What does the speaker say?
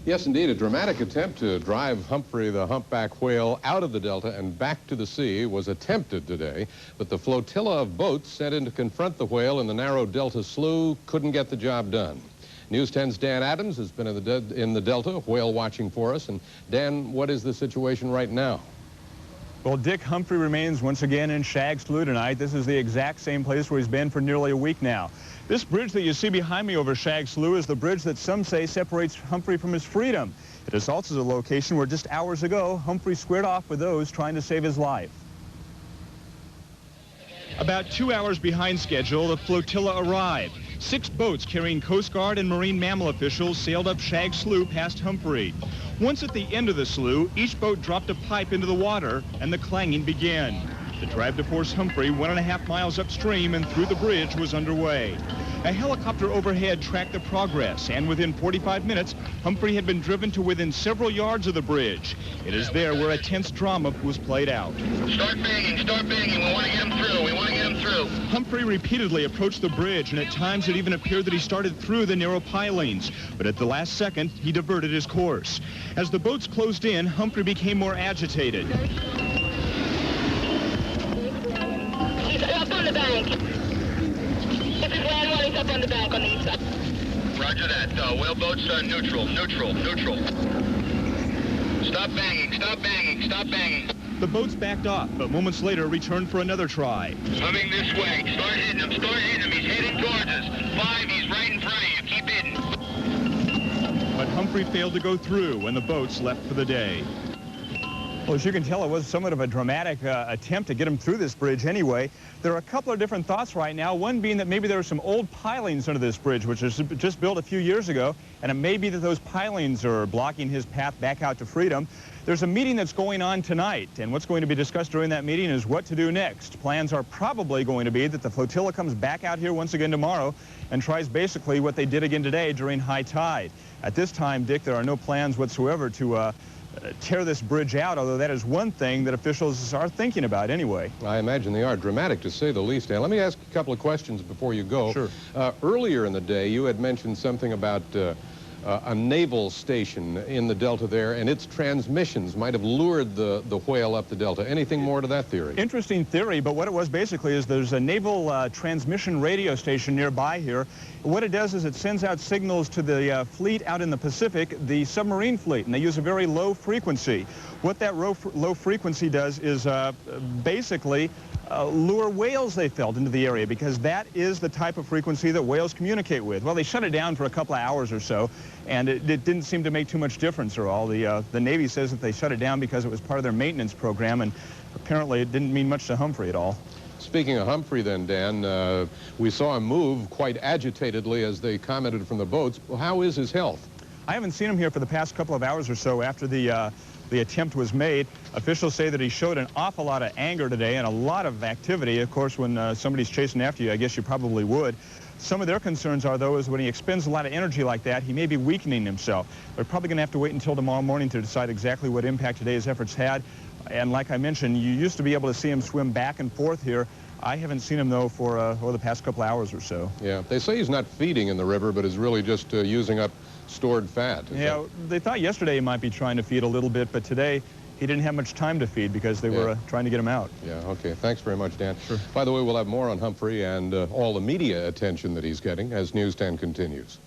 Yes, indeed, a dramatic attempt to drive Humphrey the Humpback whale out of the delta and back to the sea was attempted today, but the flotilla of boats sent in to confront the whale in the narrow delta slough couldn't get the job done. News 10's Dan Adams has been in the delta whale watching for us. And Dan, what is the situation right now? Well, Dick, Humphrey remains once again in Shag Slough tonight. This is the exact same place where he's been for nearly a week now. This bridge that you see behind me over Shag Slough is the bridge that some say separates Humphrey from his freedom. It is also the location where just hours ago, Humphrey squared off with those trying to save his life. About 2 hours behind schedule, the flotilla arrived. 6 boats carrying Coast Guard and marine mammal officials sailed up Shag Slough past Humphrey. Once at the end of the slough, each boat dropped a pipe into the water and the clanging began. The drive to force Humphrey 1.5 miles upstream and through the bridge was underway. A helicopter overhead tracked the progress, and within 45 minutes, Humphrey had been driven to within several yards of the bridge. It is there where a tense drama was played out. Start banging, we want to get him through, Humphrey repeatedly approached the bridge, and at times it even appeared that he started through the narrow pilings. But at the last second, he diverted his course. As the boats closed in, Humphrey became more agitated. He's up on the bank. This is land one, he's up on the bank on the east side. Roger that. Whale boats neutral. Stop banging. The boats backed off, but moments later returned for another try. Coming this way. Start hitting him. He's heading towards us. 5, he's right in front of you. Keep hitting. But Humphrey failed to go through, and the boats left for the day. Well, as you can tell, it was somewhat of a dramatic attempt to get him through this bridge anyway. There are a couple of different thoughts right now, one being that maybe there are some old pilings under this bridge, which was just built a few years ago, and it may be that those pilings are blocking his path back out to freedom. There's a meeting that's going on tonight, and what's going to be discussed during that meeting is what to do next. Plans are probably going to be that the flotilla comes back out here once again tomorrow and tries basically what they did again today during high tide. At this time, Dick, there are no plans whatsoever to tear this bridge out, although that is one thing that officials are thinking about anyway. I imagine they are. Dramatic, to say the least. Dan, let me ask a couple of questions before you go. Sure. Earlier in the day, you had mentioned something about a naval station in the delta there, and its transmissions might have lured the whale up the delta. Anything more to that theory? Interesting theory, but what it was basically is there's a naval transmission radio station nearby here. What it does is it sends out signals to the fleet out in the Pacific, the submarine fleet, and they use a very low frequency. What that low frequency does is basically lure whales, they felt, into the area, because that is the type of frequency that whales communicate with. Well, they shut it down for a couple of hours or so, and it didn't seem to make too much difference at all. The Navy says that they shut it down because it was part of their maintenance program, and apparently it didn't mean much to Humphrey at all. Speaking of Humphrey then, Dan, we saw him move quite agitatedly as they commented from the boats. Well, how is his health? I haven't seen him here for the past couple of hours or so after the attempt was made. Officials say that he showed an awful lot of anger today and a lot of activity. Of course, when somebody's chasing after you, I guess you probably would. Some of their concerns are, though, is when he expends a lot of energy like that, he may be weakening himself. They're probably going to have to wait until tomorrow morning to decide exactly what impact today's efforts had. And like I mentioned, you used to be able to see him swim back and forth here. I haven't seen him, though, for over the past couple hours or so. Yeah, they say he's not feeding in the river, but is really just using up stored fat. Yeah, they thought yesterday he might be trying to feed a little bit, but today he didn't have much time to feed because they were trying to get him out. Yeah, okay. Thanks very much, Dan. Sure. By the way, we'll have more on Humphrey and all the media attention that he's getting as News 10 continues.